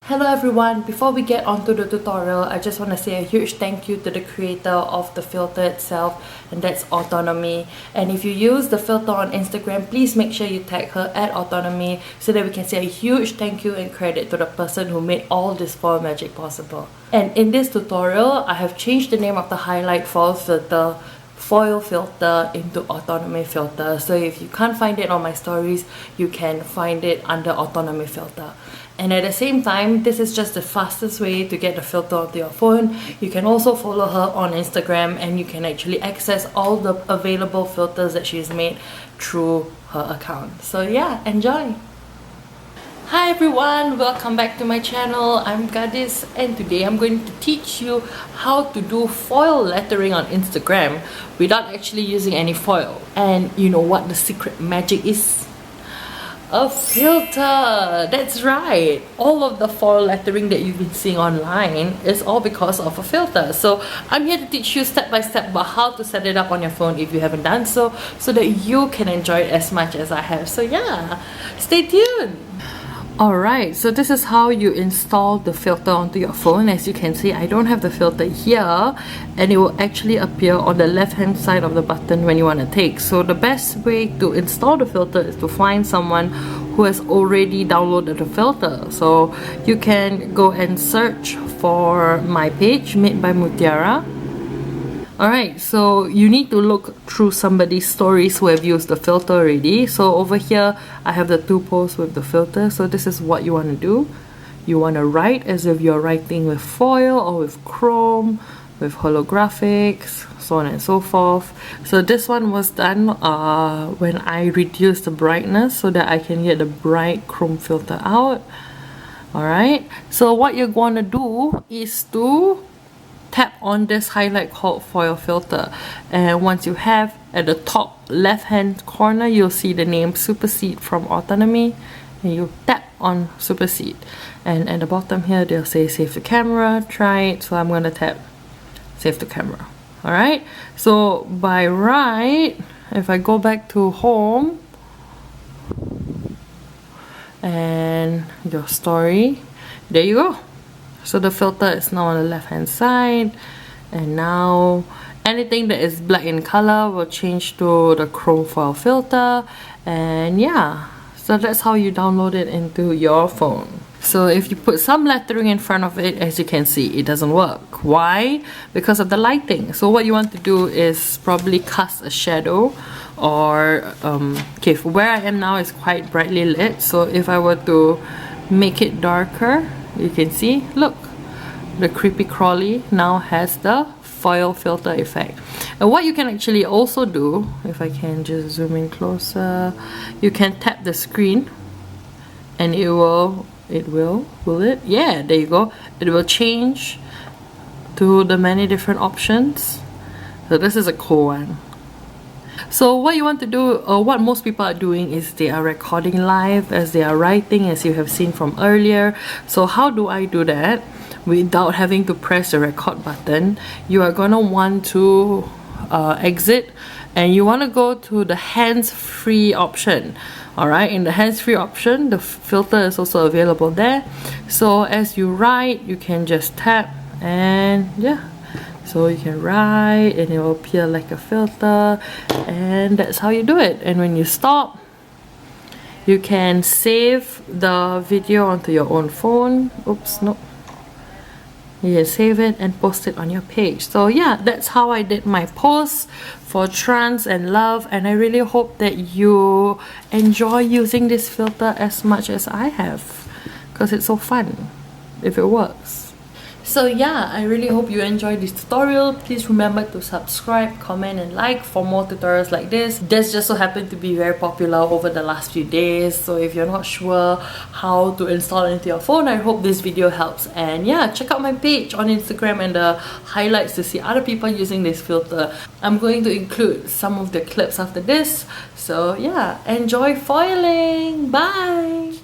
Hello everyone, before we get onto the tutorial, I just want to say a huge thank you to the creator of the filter itself, and that's Autonommy. And if you use the filter on Instagram, please make sure you tag her at Autonommy so that we can say a huge thank you and credit to the person who made all this foil magic possible. And in this tutorial, I have changed the name of the highlight foil filter into Autonommy filter. So if you can't find it on my stories, you can find it under Autonommy filter. And at the same time, this is just the fastest way to get the filter onto your phone. You can also follow her on Instagram and you can actually access all the available filters that she's made through her account. So yeah, enjoy! Hi everyone, welcome back to my channel. I'm Gadis and today I'm going to teach you how to do foil lettering on Instagram without actually using any foil. And you know what the secret magic is? A filter! That's right! All of the foil lettering that you've been seeing online is all because of a filter. So I'm here to teach you step by step about how to set it up on your phone if you haven't done so that you can enjoy it as much as I have. So yeah, stay tuned! Alright, so this is how you install the filter onto your phone. As you can see, I don't have the filter here and it will actually appear on the left hand side of the button when you want to take. So the best way to install the filter is to find someone who has already downloaded the filter. So you can go and search for my page, Made by Mutiara. Alright, so you need to look through somebody's stories who have used the filter already. So over here, I have the two posts with the filter. So this is what you want to do. You want to write as if you're writing with foil or with chrome, with holographics, so on and so forth. So this one was done when I reduced the brightness so that I can get the bright chrome filter out. Alright, so what you're going to do is to tap on this highlight called foil filter, and once you have, at the top left hand corner you'll see the name Supersede from Autonommy, and you tap on Supersede, and at the bottom here they'll say save the camera, try it. So I'm going to tap save the camera. Alright, so by right, if I go back to home and your story, there you go. So the filter is now on the left hand side, and now anything that is black in color will change to the chrome foil filter. And yeah, so that's how you download it into your phone. So if you put some lettering in front of it, as you can see, it doesn't work. Why? Because of the lighting. So what you want to do is probably cast a shadow, or okay, for where I am now is quite brightly lit. So if I were to make it darker, you can see, look, the creepy crawly now has the foil filter effect. And what you can actually also do, if I can just zoom in closer, you can tap the screen and will it? Yeah, there you go. It will change to the many different options. So this is a cool one. So what you want to do, or what most people are doing, is they are recording live as they are writing, as you have seen from earlier. So how do I do that without having to press the record button? You are gonna want to exit, and you want to go to the hands-free option. Alright, in the hands-free option, the filter is also available there. So as you write, you can just tap, and yeah, so you can write and it will appear like a filter, and that's how you do it. And when you stop, you can save the video onto your own phone. Oops, no. You can save it and post it on your page. So yeah, that's how I did my post for Trance and Love, and I really hope that you enjoy using this filter as much as I have, because it's so fun if it works. So yeah, I really hope you enjoyed this tutorial. Please remember to subscribe, comment and like for more tutorials like this. This just so happened to be very popular over the last few days. So if you're not sure how to install it into your phone, I hope this video helps. And yeah, check out my page on Instagram and the highlights to see other people using this filter. I'm going to include some of the clips after this. So yeah, enjoy foiling! Bye!